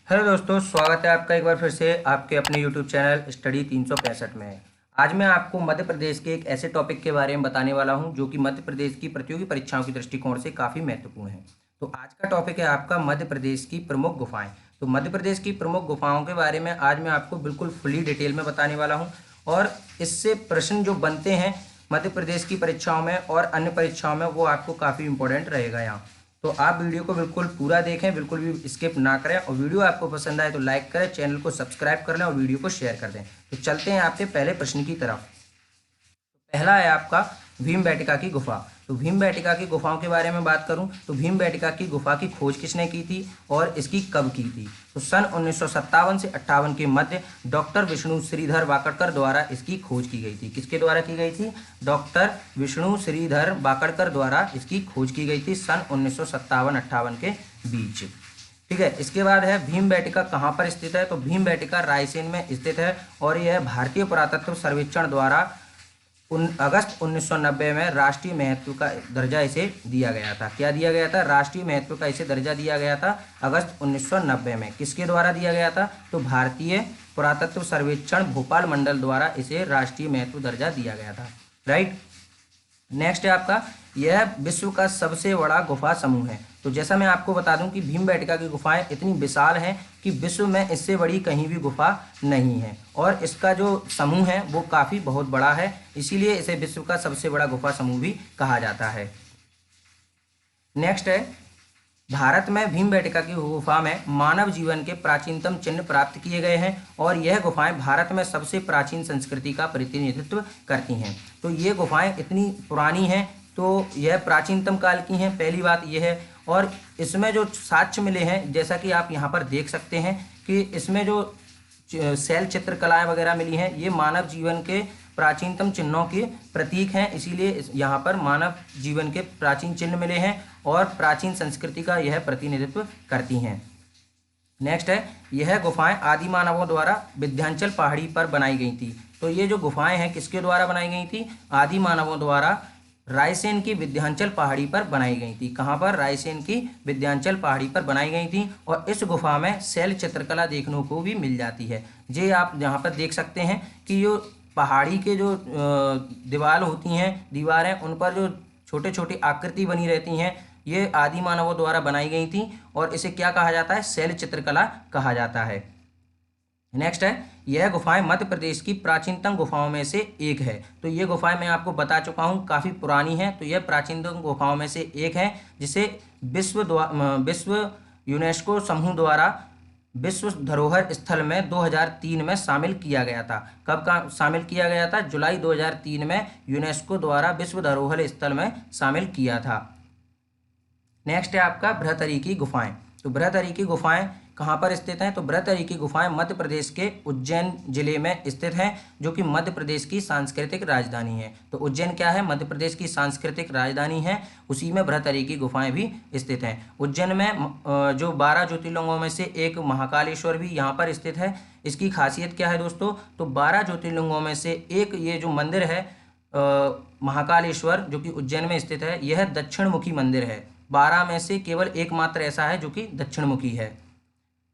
Hello दोस्तों, स्वागत है आपका एक बार फिर से आपके अपने YouTube चैनल स्टडी 365 में। आज मैं आपको मध्य प्रदेश के एक ऐसे टॉपिक के बारे में बताने वाला हूं जो कि मध्य प्रदेश की प्रतियोगी परीक्षाओं के दृष्टिकोण से काफ़ी महत्वपूर्ण है। तो आज का टॉपिक है आपका मध्य प्रदेश की प्रमुख गुफाएं। तो मध्य प्रदेश की प्रमुख गुफाओं के बारे में आज मैं आपको बिल्कुल फुली डिटेल में बताने वाला हूँ और इससे प्रश्न जो बनते हैं मध्य प्रदेश की परीक्षाओं में और अन्य परीक्षाओं में वो आपको काफ़ी इंपॉर्टेंट रहेगा यहाँ। तो आप वीडियो को बिल्कुल पूरा देखें, बिल्कुल भी स्किप ना करें और वीडियो आपको पसंद आए तो लाइक करें, चैनल को सब्सक्राइब कर लें और वीडियो को शेयर कर दें। तो चलते हैं आपके पहले प्रश्न की तरफ। पहला है आपका भीमबेटका की गुफा। तो भीमबेटका की गुफाओं के बारे में बात करूं तो भीमबेटका की गुफा की खोज किसने की थी और इसकी कब की थी? तो सन 1957 से 58 के मध्य डॉक्टर विष्णु श्रीधर वाकड़कर द्वारा इसकी खोज की गई थी। किसके द्वारा की गई थी? डॉक्टर विष्णु श्रीधर वाकड़कर द्वारा इसकी खोज की गई थी सन 1957-58 के बीच। ठीक है। इसके बाद है भीमबेटका कहाँ पर स्थित है? तो भीमबेटका रायसेन में स्थित है और यह भारतीय पुरातत्व सर्वेक्षण द्वारा अगस्त 1990 में राष्ट्रीय महत्व का दर्जा इसे दिया गया था। क्या दिया गया था? राष्ट्रीय महत्व का इसे दर्जा दिया गया था अगस्त 1990 में। किसके द्वारा दिया गया था? तो भारतीय पुरातत्व सर्वेक्षण भोपाल मंडल द्वारा इसे राष्ट्रीय महत्व दर्जा दिया गया था। राइट। नेक्स्ट है आपका, यह विश्व का सबसे बड़ा गुफा समूह है। तो जैसा मैं आपको बता दूं कि भीमबेटका की गुफाएं इतनी विशाल हैं कि विश्व में इससे बड़ी कहीं भी गुफा नहीं है और इसका जो समूह है वो काफ़ी बहुत बड़ा है, इसीलिए इसे विश्व का सबसे बड़ा गुफा समूह भी कहा जाता है। नेक्स्ट है, भारत में भीमबेटका की गुफा में मानव जीवन के प्राचीनतम चिन्ह प्राप्त किए गए हैं और यह गुफाएं भारत में सबसे प्राचीन संस्कृति का प्रतिनिधित्व करती हैं। तो ये गुफाएं इतनी पुरानी हैं, तो यह प्राचीनतम काल की हैं, पहली बात यह है। और इसमें जो साक्ष्य मिले हैं, जैसा कि आप यहाँ पर देख सकते हैं कि इसमें जो शैल चित्रकलाएं वगैरह मिली हैं, ये मानव जीवन के प्राचीनतम चिन्हों के प्रतीक हैं, इसीलिए यहाँ पर मानव जीवन के प्राचीन चिन्ह मिले हैं और प्राचीन संस्कृति का यह प्रतिनिधित्व करती हैं। नेक्स्ट है, यह गुफाएं आदि मानवों द्वारा विंध्याचल पहाड़ी पर बनाई गई थी। तो ये जो गुफाएं हैं किसके द्वारा बनाई गई थी? आदि मानवों द्वारा रायसेन की विंध्याचल पहाड़ी पर बनाई गई थी। कहाँ पर? रायसेन की विंध्याचल पहाड़ी पर बनाई गई थी और इस गुफा में शैल चित्रकला देखने को भी मिल जाती है। जे आप यहाँ पर देख सकते हैं कि जो पहाड़ी के जो दीवार होती हैं, दीवारें, उन पर जो छोटे छोटी आकृति बनी रहती हैं, ये आदि मानवों द्वारा बनाई गई थी और इसे क्या कहा जाता है? शैल चित्रकला कहा जाता है। नेक्स्ट है, यह गुफाएं मध्य प्रदेश की प्राचीनतम गुफाओं में से एक है। तो ये गुफाएं मैं आपको बता चुका हूँ काफ़ी पुरानी हैं, तो यह प्राचीनतम गुफाओं में से एक है जिसे विश्व यूनेस्को समूह द्वारा विश्व धरोहर स्थल में 2003 में शामिल किया गया था। कब का शामिल किया गया था? जुलाई 2003 में यूनेस्को द्वारा विश्व धरोहर स्थल में शामिल किया था। नेक्स्ट है आपका बृहत्तरी की गुफाएं। तो बृहत्तरी की गुफाएं कहाँ पर स्थित हैं? तो बृहत्तरी की गुफाएं मध्य प्रदेश के उज्जैन जिले में स्थित हैं, जो कि मध्य प्रदेश की सांस्कृतिक राजधानी है। तो उज्जैन क्या है? मध्य प्रदेश की सांस्कृतिक राजधानी है, उसी में बृहत्तरी की गुफाएं भी स्थित हैं। उज्जैन में जो 12 ज्योतिर्लिंगों में से एक महाकालेश्वर भी यहाँ पर स्थित है। इसकी खासियत क्या है दोस्तों? तो 12 ज्योतिर्लिंगों में से एक ये जो मंदिर है महाकालेश्वर, जो कि उज्जैन में स्थित है, यह दक्षिण मुखी मंदिर है। 12 में से केवल एकमात्र ऐसा है जो कि दक्षिण मुखी है।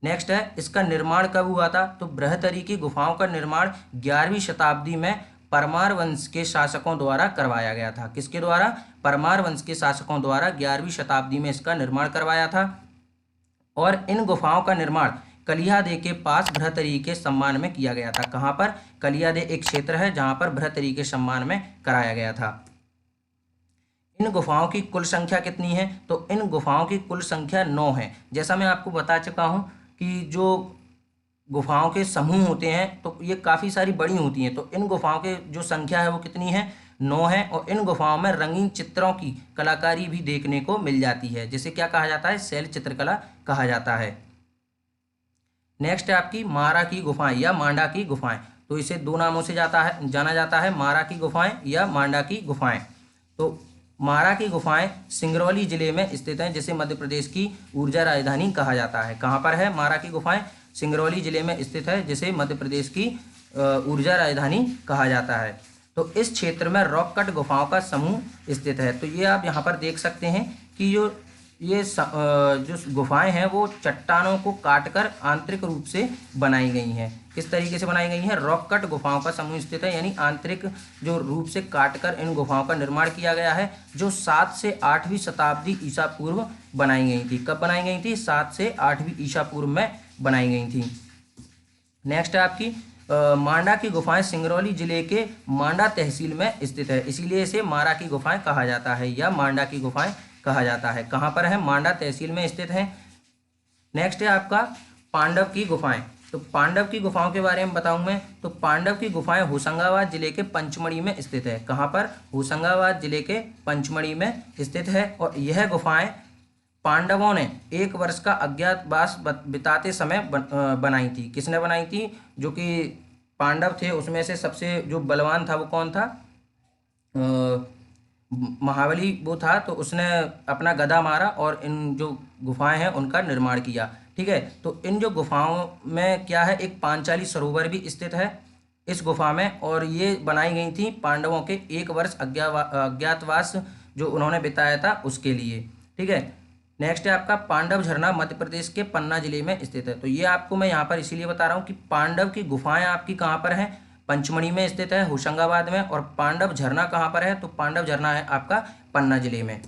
नेक्स्ट है, इसका निर्माण कब हुआ था? तो बृहत्तरी की गुफाओं का निर्माण 11वीं शताब्दी में परमार वंश के शासकों द्वारा करवाया गया था। किसके द्वारा? परमार वंश के शासकों द्वारा 11वीं शताब्दी में इसका निर्माण करवाया था और इन गुफाओं का निर्माण कलियादे के पास बृहत्तरी के सम्मान में किया गया था। कहाँ पर? कलियादे एक क्षेत्र है जहाँ पर बृहत्तरी के सम्मान में कराया गया था। इन गुफाओं की कुल संख्या कितनी है? तो इन गुफाओं की कुल संख्या 9 है। जैसा मैं आपको बता चुका हूँ कि जो गुफाओं के समूह होते हैं तो ये काफ़ी सारी बड़ी होती हैं, तो इन गुफाओं के जो संख्या है वो कितनी है? 9 है। और इन गुफाओं में रंगीन चित्रों की कलाकारी भी देखने को मिल जाती है, जिसे क्या कहा जाता है? शैल चित्रकला कहा जाता है। नेक्स्ट है आपकी मारा की गुफाएं या मांडा की गुफाएं। तो इसे दो नामों से जाना जाता है, मारा की गुफाएं या मांडा की गुफाएं। तो मारा की गुफाएं सिंगरौली जिले में स्थित हैं, जिसे मध्य प्रदेश की ऊर्जा राजधानी कहा जाता है। कहाँ पर है मारा की गुफाएं? सिंगरौली जिले में स्थित है, जिसे मध्य प्रदेश की ऊर्जा राजधानी कहा जाता है। तो इस क्षेत्र में रॉक कट गुफाओं का समूह स्थित है। तो ये आप यहाँ पर देख सकते हैं कि जो ये जो गुफाएं हैं वो चट्टानों को काटकर आंतरिक रूप से बनाई गई हैं। किस तरीके से बनाई गई हैं? रॉक कट गुफाओं का समूह स्थित है, यानी आंतरिक जो रूप से काटकर इन गुफाओं का निर्माण किया गया है, जो 7 से 8वीं शताब्दी ईसा पूर्व बनाई गई थी। कब बनाई गई थी? 7 से 8वीं ईसा पूर्व में बनाई गई थी। नेक्स्ट है आपकी मांडा की गुफाएं सिंगरौली जिले के मांडा तहसील में स्थित है, इसीलिए इसे मारा की गुफाएं कहा जाता है या मांडा की गुफाएं कहा जाता है। कहाँ पर है? मांडा तहसील में स्थित है। नेक्स्ट है आपका पांडव की गुफाएं। तो पांडव की गुफाओं के बारे में बताऊं मैं, तो पांडव की गुफाएं होशंगाबाद जिले के पंचमढ़ी में स्थित है। कहाँ पर? होशंगाबाद जिले के पंचमढ़ी में स्थित है। और यह गुफाएं पांडवों ने 1 वर्ष का अज्ञातवास बिताते समय बनाई थी। किसने बनाई थी? जो कि पांडव थे उसमें से सबसे जो बलवान था वो कौन था? महाबली वो था, तो उसने अपना गदा मारा और इन जो गुफाएं हैं उनका निर्माण किया। ठीक है, तो इन जो गुफाओं में क्या है, एक पांचाली सरोवर भी स्थित है इस गुफा में, और ये बनाई गई थी पांडवों के 1 वर्ष अज्ञातवास जो उन्होंने बिताया था उसके लिए। ठीक है, नेक्स्ट है आपका पांडव झरना मध्य प्रदेश के पन्ना जिले में स्थित है। तो ये आपको मैं यहाँ पर इसीलिए बता रहा हूँ कि पांडव की गुफाएं आपकी कहाँ पर हैं? पंचमढ़ी में स्थित है, होशंगाबाद में। और पांडव झरना कहाँ पर है? तो पांडव झरना है आपका पन्ना जिले में।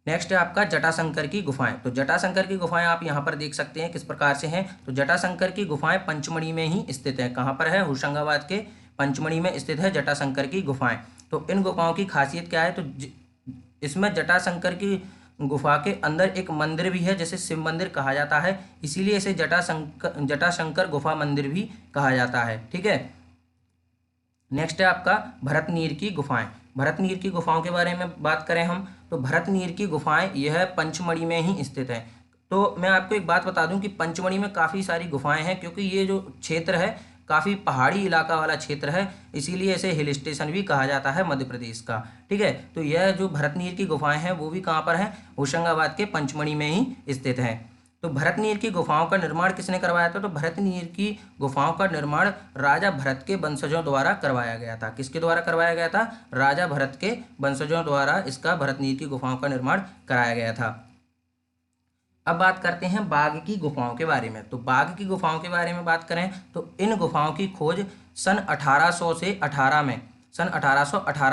नेक्स्ट है आपका जटाशंकर की गुफाएं। तो जटाशंकर की गुफाएं आप यहाँ पर देख सकते हैं किस प्रकार से हैं। तो जटाशंकर की गुफाएं पंचमढ़ी में ही स्थित है। कहाँ पर है? होशंगाबाद के पंचमढ़ी में स्थित है जटाशंकर की गुफाएं। तो इन गुफाओं की खासियत क्या है? तो इसमें जटाशंकर की गुफा के अंदर एक मंदिर भी है, जैसे शिव मंदिर कहा जाता है, इसीलिए इसे जटाशंकर गुफा मंदिर भी कहा जाता है। ठीक है, नेक्स्ट है आपका भरतनीर की गुफाएं। भरतनीर की गुफाओं के बारे में बात करें हम, तो भरतनीर की गुफाएं यह पंचमढ़ी में ही स्थित है। तो मैं आपको एक बात बता दूं कि पंचमढ़ी में काफ़ी सारी गुफाएं हैं, क्योंकि ये जो क्षेत्र है काफ़ी पहाड़ी इलाका वाला क्षेत्र है, इसीलिए इसे हिल स्टेशन भी कहा जाता है मध्य प्रदेश का। ठीक है, तो यह जो भरतनीर की गुफाएं हैं वो भी कहाँ पर हैं? होशंगाबाद के पंचमढ़ी में ही स्थित हैं। तो भरतनीर की गुफाओं का निर्माण किसने करवाया था? तो भरतनीर की गुफाओं का निर्माण राजा भरत के वंशजों द्वारा करवाया गया था। किसके द्वारा करवाया गया था? राजा भरत के वंशजों द्वारा इसका भरतनीर की गुफाओं का निर्माण कराया गया था। अब बात करते हैं बाघ की गुफाओं के बारे में। तो बाघ की गुफाओं के बारे में बात करें तो इन गुफाओं की खोज सन 1818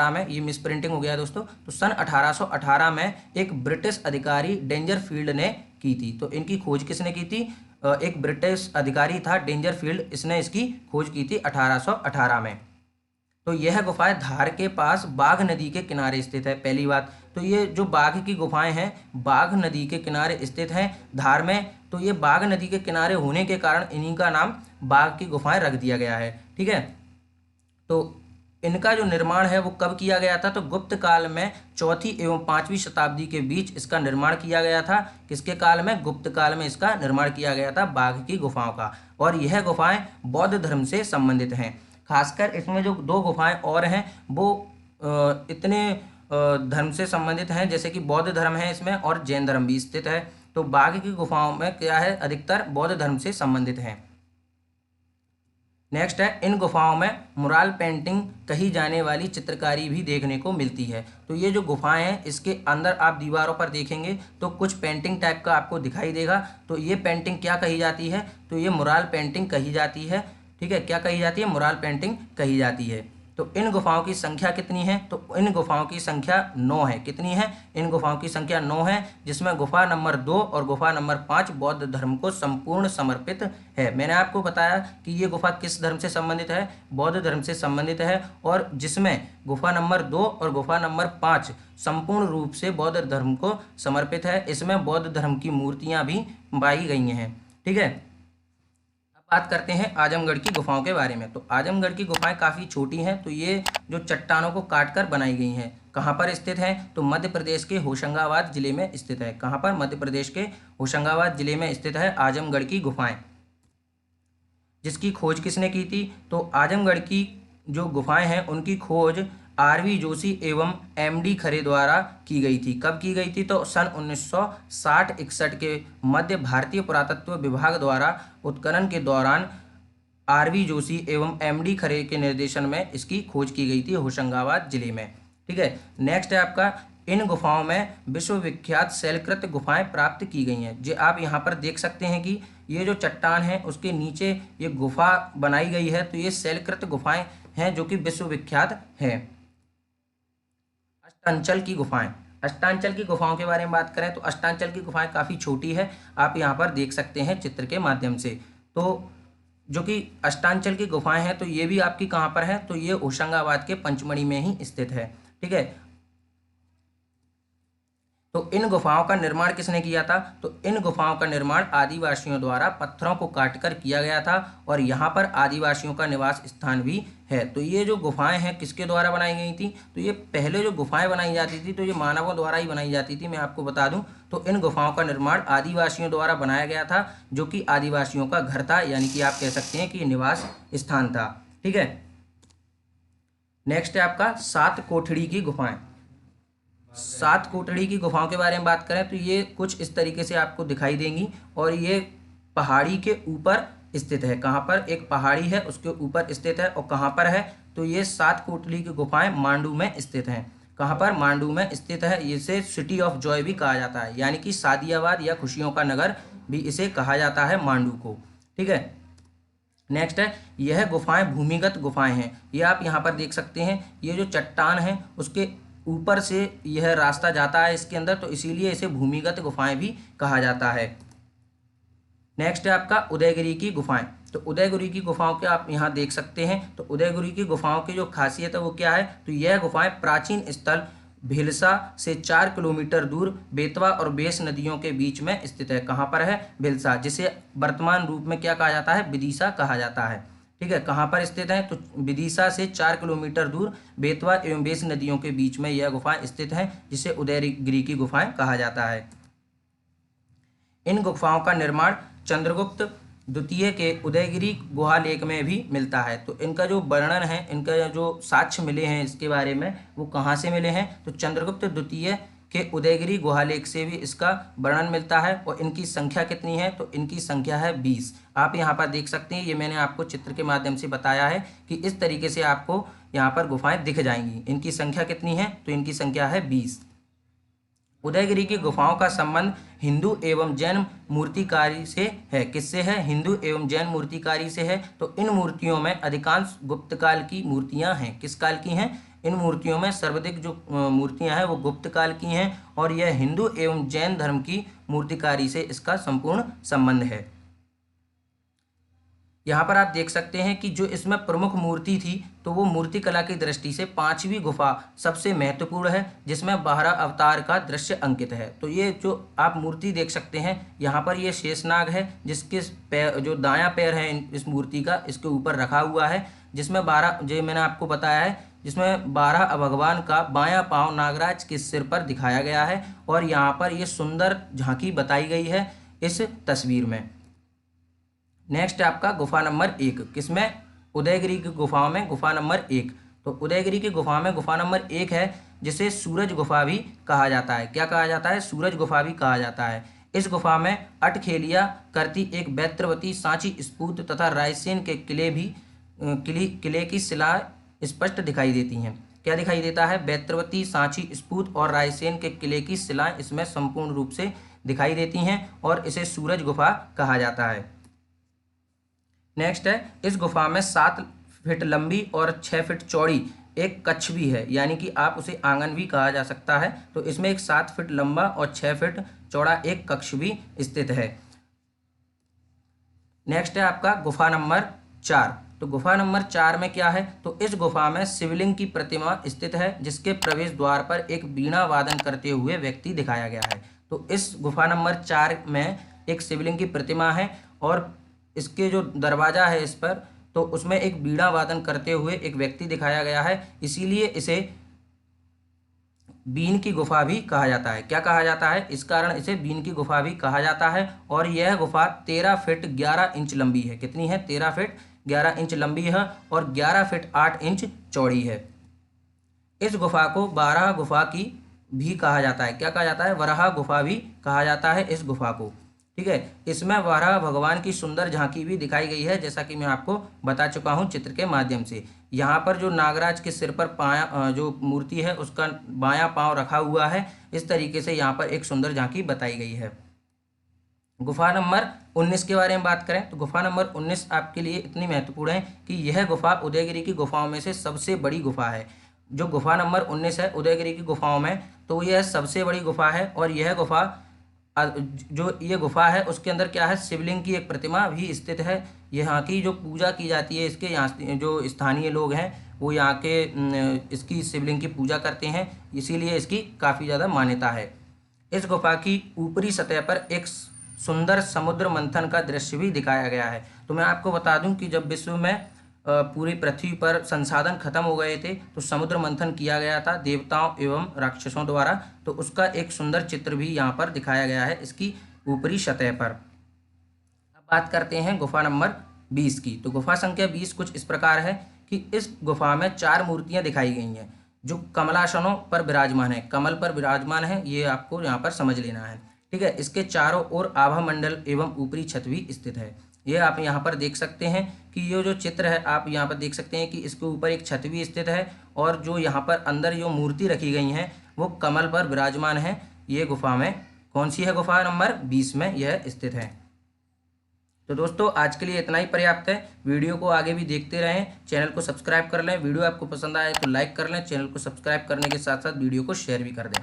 में ये मिस प्रिंटिंग हो गया है दोस्तों। तो सन 1818 में एक ब्रिटिश अधिकारी डेंजरफील्ड ने की थी। तो इनकी खोज किसने की थी? एक ब्रिटिश अधिकारी था डेंजरफील्ड, इसने इसकी खोज की थी 1818 में। तो यह गुफाएं धार के पास बाघ नदी के किनारे स्थित है। पहली बात तो ये जो बाघ की गुफाएं हैं बाघ नदी के किनारे स्थित हैं धार में। तो ये बाघ नदी के किनारे होने के कारण इन्हीं का नाम बाघ की गुफाएं रख दिया गया है। ठीक है, तो इनका जो निर्माण है वो कब किया गया था? तो गुप्त काल में 4वीं एवं 5वीं शताब्दी के बीच इसका निर्माण किया गया था। किसके काल में? गुप्त काल में इसका निर्माण किया गया था बाघ की गुफाओं का। और यह गुफाएं बौद्ध धर्म से संबंधित हैं। खासकर इसमें जो 2 गुफाएं और हैं वो इतने धर्म से संबंधित हैं, जैसे कि बौद्ध धर्म है इसमें और जैन धर्म भी स्थित है। तो बाघ की गुफाओं में क्या है? अधिकतर बौद्ध धर्म से संबंधित हैं। नेक्स्ट है इन गुफाओं में मुराल पेंटिंग कही जाने वाली चित्रकारी भी देखने को मिलती है। तो ये जो गुफाएं हैं इसके अंदर आप दीवारों पर देखेंगे तो कुछ पेंटिंग टाइप का आपको दिखाई देगा। तो ये पेंटिंग क्या कही जाती है? तो ये मुराल पेंटिंग कही जाती है। ठीक है, क्या कही जाती है? मुराल पेंटिंग कही जाती है। तो इन गुफाओं की संख्या कितनी है? तो इन गुफाओं की संख्या 9 है। कितनी है? इन गुफाओं की संख्या 9 है, जिसमें गुफा नंबर 2 और गुफा नंबर 5 बौद्ध धर्म को संपूर्ण समर्पित है। मैंने आपको बताया कि ये गुफा किस धर्म से संबंधित है? बौद्ध धर्म से संबंधित है, और जिसमें गुफा नंबर 2 और गुफा नंबर 5 संपूर्ण रूप से बौद्ध धर्म को समर्पित है। इसमें बौद्ध धर्म की मूर्तियाँ भी पाई गई हैं। ठीक है, बात करते हैं आजमगढ़ की गुफाओं के बारे में। तो आजमगढ़ की गुफाएं काफ़ी छोटी हैं। तो ये जो चट्टानों को काटकर बनाई गई हैं, कहाँ पर स्थित हैं? तो मध्य प्रदेश के होशंगाबाद जिले में स्थित है। कहाँ पर? मध्य प्रदेश के होशंगाबाद जिले में स्थित है आजमगढ़ की गुफाएं, जिसकी खोज किसने की थी? तो आजमगढ़ की जो गुफाएं हैं उनकी खोज आरवी जोशी एवं एमडी खरे द्वारा की गई थी। कब की गई थी? तो सन 1960-61 के मध्य भारतीय पुरातत्व विभाग द्वारा उत्खनन के दौरान आरवी जोशी एवं एमडी खरे के निर्देशन में इसकी खोज की गई थी होशंगाबाद जिले में। ठीक है, नेक्स्ट है आपका इन गुफाओं में विश्वविख्यात शैलकृत गुफाएं प्राप्त की गई हैं। जो आप यहाँ पर देख सकते हैं कि ये जो चट्टान है उसके नीचे ये गुफा बनाई गई है, तो ये शैलकृत गुफाएं हैं जो कि विश्वविख्यात हैं। अष्टांचल की गुफाएं। अष्टांचल की गुफाओं के बारे में बात करें तो अष्टांचल की गुफाएं काफ़ी छोटी है, आप यहाँ पर देख सकते हैं चित्र के माध्यम से। तो जो कि अष्टांचल की गुफाएं हैं तो ये भी आपकी कहाँ पर है, तो ये होशंगाबाद के पंचमढ़ी में ही स्थित है। ठीक है, तो इन गुफाओं का निर्माण किसने किया था, तो इन गुफाओं का निर्माण आदिवासियों द्वारा पत्थरों को काटकर किया गया था और यहाँ पर आदिवासियों का निवास स्थान भी है। तो ये जो गुफाएं हैं किसके द्वारा बनाई गई थी, तो ये पहले जो गुफाएं बनाई जाती थी तो ये मानवों द्वारा ही बनाई जाती थी, मैं आपको बता दूं। तो इन गुफाओं का निर्माण आदिवासियों द्वारा बनाया गया था, जो कि आदिवासियों का घर था, यानी कि आप कह सकते हैं कि निवास स्थान था। ठीक है, नेक्स्ट है आपका सात कोठड़ी की गुफाएं। सात कोठड़ी की गुफाओं के बारे में बात करें तो ये कुछ इस तरीके से आपको दिखाई देंगी और ये पहाड़ी के ऊपर स्थित है। कहाँ पर, एक पहाड़ी है उसके ऊपर स्थित है और कहाँ पर है, तो ये सात कोठड़ी की गुफाएं मांडू में स्थित हैं। कहाँ पर, मांडू में स्थित है। इसे सिटी ऑफ जॉय भी कहा जाता है, यानी कि सादियाबाद या खुशियों का नगर भी इसे कहा जाता है मांडू को। ठीक है, नेक्स्ट है, यह गुफाएं भूमिगत गुफाएं हैं। ये आप यहाँ पर देख सकते हैं, ये जो चट्टान है उसके ऊपर से यह रास्ता जाता है इसके अंदर, तो इसीलिए इसे भूमिगत गुफाएं भी कहा जाता है। नेक्स्ट है आपका उदयगिरी की गुफाएं। तो उदयगिरी की गुफाओं के आप यहाँ देख सकते हैं। तो उदयगिरी की गुफाओं की जो खासियत है वो क्या है, तो यह गुफाएं प्राचीन स्थल भिलसा से 4 किलोमीटर दूर बेतवा और बेस नदियों के बीच में स्थित है। कहाँ पर है, भिलसा, जिसे वर्तमान रूप में क्या कहा जाता है, विदिशा कहा जाता है। ठीक है, कहाँ पर स्थित है, तो विदिशा से 4 किलोमीटर दूर बेतवा एवं बेस नदियों के बीच में यह गुफाएं स्थित हैं, जिसे उदयगिरी की गुफाएं कहा जाता है। इन गुफाओं का निर्माण चंद्रगुप्त द्वितीय के उदयगिरी गुहा लेख में भी मिलता है। तो इनका जो वर्णन है, इनका जो साक्ष्य मिले हैं इसके बारे में, वो कहाँ से मिले हैं, तो चंद्रगुप्त द्वितीय के उदयगिरी गुहा लेख से भी इसका वर्णन मिलता है। और इनकी संख्या कितनी है, तो इनकी संख्या है 20। आप यहाँ पर देख सकते हैं, ये मैंने आपको चित्र के माध्यम से बताया है कि इस तरीके से आपको यहाँ पर गुफाएं दिख जाएंगी। इनकी संख्या कितनी है, तो इनकी संख्या है 20। उदयगिरी की गुफाओं का संबंध हिंदू एवं जैन मूर्तिकारी से है। किससे है, हिंदू एवं जैन मूर्तिकारी से है। तो इन मूर्तियों में अधिकांश गुप्त काल की मूर्तियां हैं। किस काल की हैं, इन मूर्तियों में सर्वाधिक जो मूर्तियां हैं वो गुप्त काल की हैं और यह हिंदू एवं जैन धर्म की मूर्तिकारी से इसका संपूर्ण संबंध है। यहाँ पर आप देख सकते हैं कि जो इसमें प्रमुख मूर्ति थी तो वो मूर्ति कला की दृष्टि से 5वीं गुफा सबसे महत्वपूर्ण है, जिसमें 12 अवतार का दृश्य अंकित है। तो ये जो आप मूर्ति देख सकते हैं, यहाँ पर ये शेषनाग है, जिसके पैर, जो दायां पैर है इस मूर्ति का, इसके ऊपर रखा हुआ है, जिसमें 12, जो मैंने आपको बताया है, जिसमें 12 भगवान का बायां पांव नागराज के सिर पर दिखाया गया है। और यहाँ पर ये सुंदर झांकी बताई गई है इस तस्वीर में। नेक्स्ट है आपका गुफा नंबर 1। किसमें, उदयगिरी की गुफाओं में गुफा नंबर 1। तो उदयगिरी की गुफा में गुफा नंबर 1 है, जिसे सूरज गुफा भी कहा जाता है। क्या कहा जाता है, सूरज गुफा भी कहा जाता है। इस गुफा में अटखेलिया करती एक बैत्रवती सांची स्फूर्त तथा रायसेन के किले की शिला स्पष्ट दिखाई देती हैं। क्या दिखाई देता है, बैत्रवती, सांची स्फूर्त और रायसेन के किले की शिलाएं इसमें संपूर्ण रूप से दिखाई देती हैं और इसे सूरज गुफा कहा जाता है। नेक्स्ट है, इस गुफा में 7 फीट लंबी और 6 फीट चौड़ी एक कक्ष भी है, यानी कि आप उसे आंगन भी कहा जा सकता है। तो इसमें एक 7 फीट लंबा और 6 फीट चौड़ा एक कक्ष भी स्थित है। नेक्स्ट है आपका गुफा नंबर 4। तो गुफा नंबर 4 में क्या है, तो इस गुफा में शिवलिंग की प्रतिमा स्थित है, जिसके प्रवेश द्वार पर एक वीणा वादन करते हुए व्यक्ति दिखाया गया है। तो इस गुफा नंबर 4 में एक शिवलिंग की प्रतिमा है और इसके जो दरवाजा है इस पर, तो उसमें एक बीड़ा वादन करते हुए एक व्यक्ति दिखाया गया है, इसीलिए इसे बीन की गुफा भी कहा जाता है। क्या कहा जाता है, इस कारण इसे बीन की गुफा भी कहा जाता है। और यह गुफा 13 फीट 11 इंच लंबी है। कितनी है, 13 फीट 11 इंच लंबी है और 11 फीट 8 इंच चौड़ी है। इस गुफा को बारह गुफा की भी कहा जाता है। क्या कहा जाता है, वराह गुफा भी कहा जाता है इस गुफा को। ठीक है। इसमें वराह भगवान की सुंदर झांकी भी दिखाई गई है, जैसा कि मैं आपको बता चुका हूं चित्र के माध्यम से। यहाँ पर जो नागराज के सिर पर जो मूर्ति है उसका बायां पांव रखा हुआ है, इस तरीके से यहाँ पर एक सुंदर झांकी बताई गई है। गुफा नंबर 19 के बारे में बात करें तो गुफा नंबर 19 आपके लिए इतनी महत्वपूर्ण है कि यह गुफा उदयगिरी की गुफाओं में से सबसे बड़ी गुफा है। जो गुफा नंबर 19 है उदयगिरी की गुफाओं में, तो यह सबसे बड़ी गुफा है। और यह गुफा जो ये गुफा है उसके अंदर क्या है, शिवलिंग की एक प्रतिमा भी स्थित है। यहाँ की जो पूजा की जाती है, इसके यहाँ जो स्थानीय लोग हैं वो यहाँ के इसकी शिवलिंग की पूजा करते हैं, इसीलिए इसकी काफ़ी ज़्यादा मान्यता है। इस गुफा की ऊपरी सतह पर एक सुंदर समुद्र मंथन का दृश्य भी दिखाया गया है। तो मैं आपको बता दूं कि जब विश्व में पूरी पृथ्वी पर संसाधन खत्म हो गए थे तो समुद्र मंथन किया गया था देवताओं एवं राक्षसों द्वारा, तो उसका एक सुंदर चित्र भी यहाँ पर दिखाया गया है इसकी ऊपरी सतह पर। अब बात करते हैं गुफा नंबर 20 की। तो गुफा संख्या 20 कुछ इस प्रकार है कि इस गुफा में 4 मूर्तियां दिखाई गई हैं जो कमलासनों पर विराजमान है, कमल पर विराजमान है, ये आपको यहाँ पर समझ लेना है। ठीक है। इसके चारों ओर आभा मंडल एवं ऊपरी छत भी स्थित है। ये आप यहाँ पर देख सकते हैं कि ये जो चित्र है आप यहाँ पर देख सकते हैं कि इसके ऊपर एक छत भी स्थित है, और जो यहाँ पर अंदर जो मूर्ति रखी गई हैं वो कमल पर विराजमान है। ये गुफा में कौन सी है, गुफा नंबर 20 में यह स्थित है। तो दोस्तों आज के लिए इतना ही पर्याप्त है। वीडियो को आगे भी देखते रहें, चैनल को सब्सक्राइब कर लें। वीडियो आपको पसंद आए तो लाइक कर लें, चैनल को सब्सक्राइब करने के साथ साथ वीडियो को शेयर भी कर दें।